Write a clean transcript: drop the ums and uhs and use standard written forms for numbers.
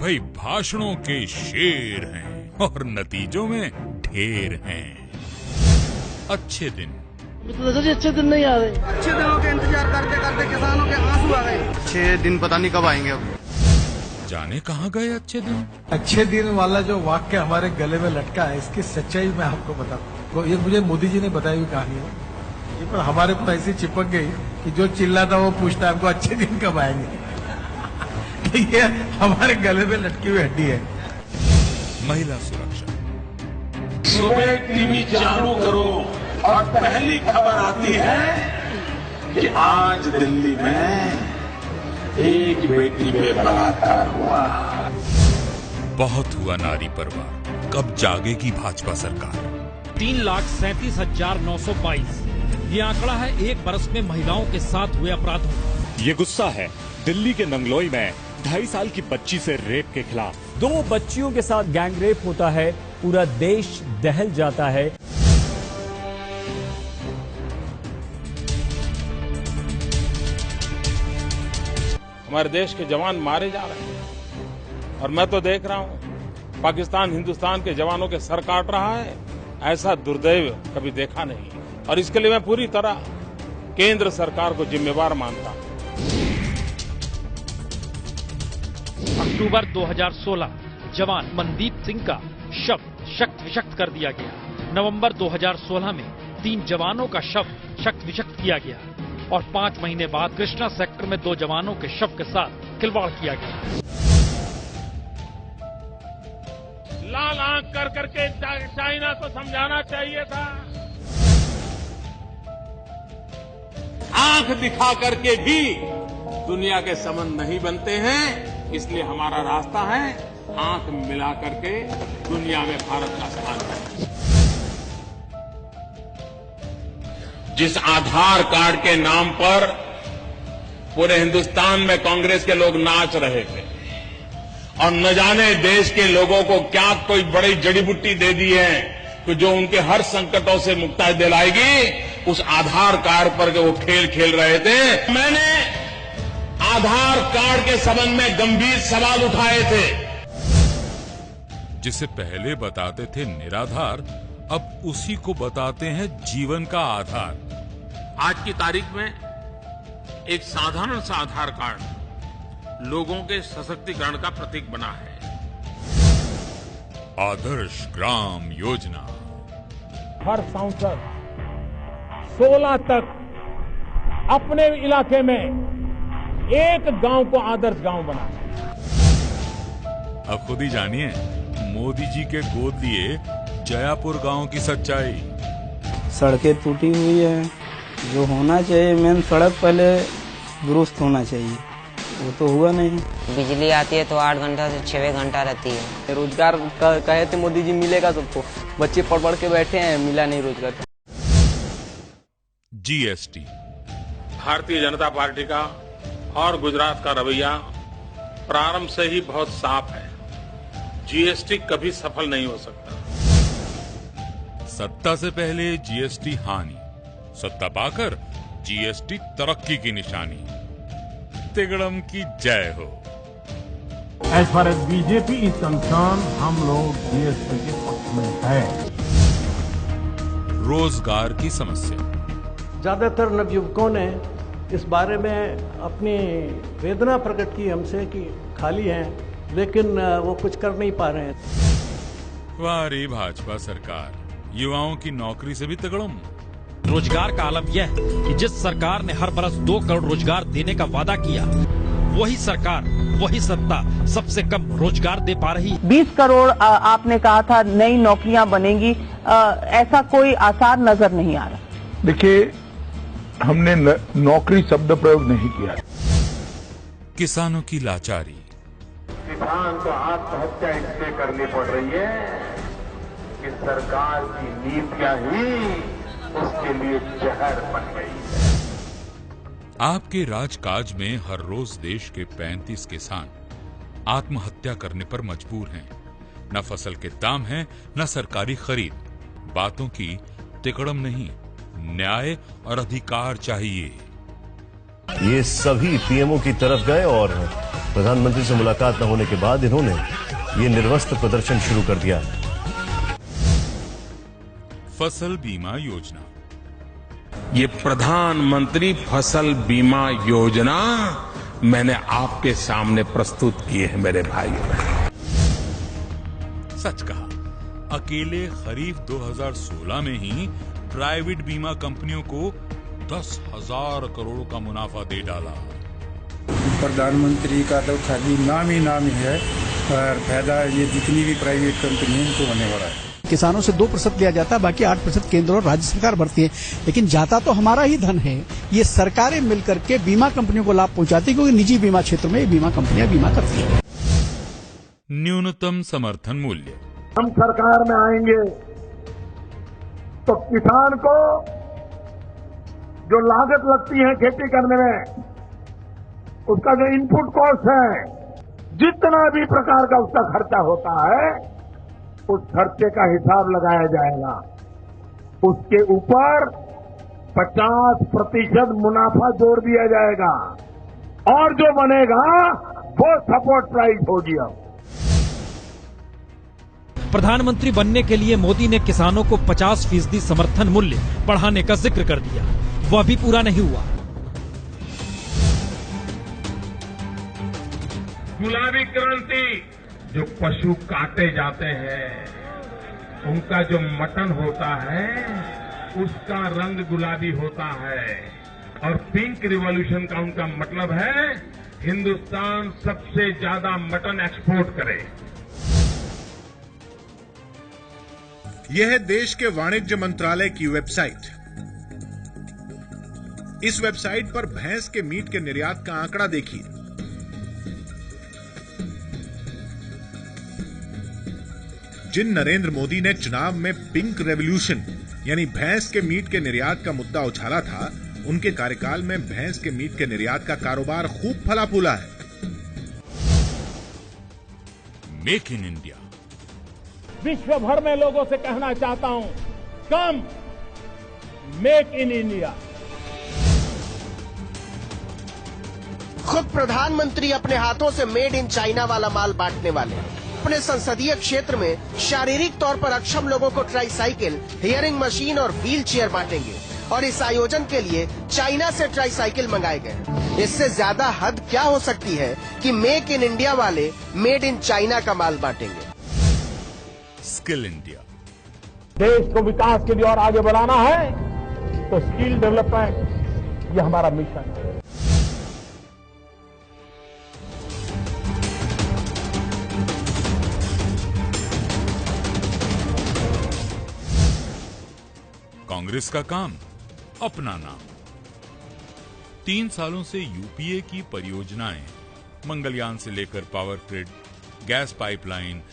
भाई भाषणों के शेर हैं और नतीजों में ढेर हैं। अच्छे दिन जी अच्छे दिन नहीं आ रहे। अच्छे दिनों के इंतजार करते करते किसानों के आंसू आ गए। अच्छे दिन पता नहीं कब आएंगे अब। जाने कहाँ गए अच्छे दिन। अच्छे दिन वाला जो वाक्य हमारे गले में लटका है, इसकी सच्चाई मैं आपको बताऊं। ये मुझे मोदी जी ने बताई हुई कहानी है, ये पर हमारे पर ऐसी चिपक गई कि जो चिल्लाता वो पूछता हमको अच्छे दिन कब आएंगे। ये हमारे गले में लटकी हुई हड्डी है। महिला सुरक्षा। सुबह टीवी चालू करो और पहली खबर आती है कि आज दिल्ली में एक बेटी पे बलात्कार हुआ। बहुत हुआ नारी परवार, कब जागेगी भाजपा सरकार। 3,37,922 ये आंकड़ा है एक बरस में महिलाओं के साथ हुए अपराधों का। ये गुस्सा है दिल्ली के नंगलोई में 2.5 साल की बच्ची से रेप के खिलाफ। 2 बच्चियों के साथ गैंगरेप होता है, पूरा देश दहल जाता है। हमारे देश के जवान मारे जा रहे हैं और मैं तो देख रहा हूं पाकिस्तान हिंदुस्तान के जवानों के सर काट रहा है। ऐसा दुर्दैव कभी देखा नहीं और इसके लिए मैं पूरी तरह केंद्र सरकार को जिम्मेवार मानता हूं। अक्टूबर 2016 जवान मनदीप सिंह का शव शक्त विशक्त कर दिया गया। नवंबर 2016 में 3 जवानों का शव शक्त विशक्त किया गया और 5 महीने बाद कृष्णा सेक्टर में 2 जवानों के शव के साथ खिलवाड़ किया गया। लाल आंख कर करके चाइना को समझाना चाहिए था। आंख दिखा करके भी दुनिया के संबंध नहीं बनते हैं, इसलिए हमारा रास्ता है आंख मिला करके दुनिया में भारत का स्थान है। जिस आधार कार्ड के नाम पर पूरे हिंदुस्तान में कांग्रेस के लोग नाच रहे थे और न जाने देश के लोगों को क्या कोई बड़ी जड़ी बूटी दे दी है कि जो उनके हर संकटों से मुक्ति दिलाएगी, उस आधार कार्ड पर वो खेल खेल रहे थे। मैंने आधार कार्ड के संबंध में गंभीर सवाल उठाए थे। जिसे पहले बताते थे निराधार, अब उसी को बताते हैं जीवन का आधार। आज की तारीख में एक साधारण सा आधार कार्ड लोगों के सशक्तिकरण का प्रतीक बना है। आदर्श ग्राम योजना। हर सांसद 16 तक अपने इलाके में एक गांव को आदर्श गांव बनाए। अब खुद ही जानिए मोदी जी के गोद लिए जयापुर गांव की सच्चाई। सड़कें टूटी हुई है, जो होना चाहिए मेन सड़क पहले दुरुस्त होना चाहिए, वो तो हुआ नहीं। बिजली आती है तो 8 घंटा से 6 घंटा रहती है। रोजगार कहे थे मोदी जी मिलेगा सबको, बच्चे पढ़ पढ़ के बैठे हैं, मिला नहीं रोजगार। जीएसटी। भारतीय जनता पार्टी का और गुजरात का रवैया प्रारंभ से ही बहुत साफ है। जीएसटी कभी सफल नहीं हो सकता। सत्ता से पहले जीएसटी हानि, सत्ता पाकर जीएसटी तरक्की की निशानी। तिगड़म की जय हो। As far as BJP is concerned, हम लोग जीएसटी के पक्ष में हैं। रोजगार की समस्या। ज्यादातर नवयुवकों ने इस बारे में अपनी वेदना प्रकट की हमसे कि खाली हैं, लेकिन वो कुछ कर नहीं पा रहे हैं। वाह रे भाजपा सरकार, युवाओं की नौकरी से भी तगड़म। रोजगार का आलम यह है कि जिस सरकार ने हर बरस 2 करोड़ रोजगार देने का वादा किया, वही सरकार, वही सत्ता सबसे कम रोजगार दे पा रही। 20 करोड़ आपने कहा था नई नौकरियां बनेंगी, ऐसा कोई आसार नजर नहीं आ रहा। देखिए, हमने नौकरी शब्द प्रयोग नहीं किया। किसानों की लाचारी। किसान को आत्महत्या इसलिए करनी पड़ रही है कि सरकार की नीतियां ही उसके लिए जहर बन गई है। आपके राजकाज में हर रोज देश के 35 किसान आत्महत्या करने पर मजबूर हैं। न फसल के दाम हैं, न सरकारी खरीद। बातों की तिकड़म नहीं, न्याय और अधिकार चाहिए। ये सभी पीएमओ की तरफ गए और प्रधानमंत्री से मुलाकात न होने के बाद इन्होंने ये निर्वस्त्र प्रदर्शन शुरू कर दिया। फसल बीमा योजना। ये प्रधानमंत्री फसल बीमा योजना मैंने आपके सामने प्रस्तुत की है मेरे भाइयों। सच कहा, अकेले खरीफ 2016 में ही प्राइवेट बीमा कंपनियों को 10,000 करोड़ का मुनाफा दे डाला। प्रधानमंत्री का तो खाली नाम ही है और फायदा ये जितनी भी प्राइवेट कंपनी है इनको होने वाला है। किसानों से 2% लिया जाता है, बाकी 8% केंद्र और राज्य सरकार भरती है, लेकिन जाता तो हमारा ही धन है। ये सरकारें मिलकर के बीमा कंपनियों को लाभ पहुंचाती, क्योंकि निजी बीमा क्षेत्र में बीमा कंपनियां बीमा करती है। न्यूनतम समर्थन मूल्य। हम सरकार में आएंगे तो किसान को जो लागत लगती है खेती करने में, उसका जो इनपुट कॉस्ट है, जितना भी प्रकार का उसका खर्चा होता है, उस खर्चे का हिसाब लगाया जाएगा। उसके ऊपर 50% मुनाफा जोड़ दिया जाएगा और जो बनेगा वो सपोर्ट प्राइस होगी। अब प्रधानमंत्री बनने के लिए मोदी ने किसानों को 50% समर्थन मूल्य बढ़ाने का जिक्र कर दिया, वह भी पूरा नहीं हुआ। गुलाबी क्रांति, जो पशु काटे जाते हैं उनका जो मटन होता है उसका रंग गुलाबी होता है, और पिंक रिवॉल्यूशन का उनका मतलब है हिंदुस्तान सबसे ज्यादा मटन एक्सपोर्ट करे। यह है देश के वाणिज्य मंत्रालय की वेबसाइट। इस वेबसाइट पर भैंस के मीट के निर्यात का आंकड़ा देखिए। जिन नरेंद्र मोदी ने चुनाव में पिंक रेवोल्यूशन यानी भैंस के मीट के निर्यात का मुद्दा उछाला था, उनके कार्यकाल में भैंस के मीट के निर्यात का कारोबार खूब फला फूला है। Make in India. विश्व भर में लोगों से कहना चाहता हूं, कम मेक इन इंडिया। खुद प्रधानमंत्री अपने हाथों से मेड इन चाइना वाला माल बांटने वाले हैं। अपने संसदीय क्षेत्र में शारीरिक तौर पर अक्षम लोगों को ट्राईसाइकिल, हियरिंग मशीन और व्हील चेयर बांटेंगे, और इस आयोजन के लिए चाइना से ट्राईसाइकिल मंगाए गए। इससे ज्यादा हद क्या हो सकती है कि मेक इन इंडिया वाले मेड इन चाइना का माल बांटेंगे। Skill India. देश को विकास के लिए और आगे बढ़ाना है तो स्किल डेवलपमेंट, ये हमारा मिशन है। कांग्रेस का काम अपना नाम। 3 सालों से यूपीए की परियोजनाएं, मंगलयान से लेकर पावर ग्रिड, गैस पाइपलाइन,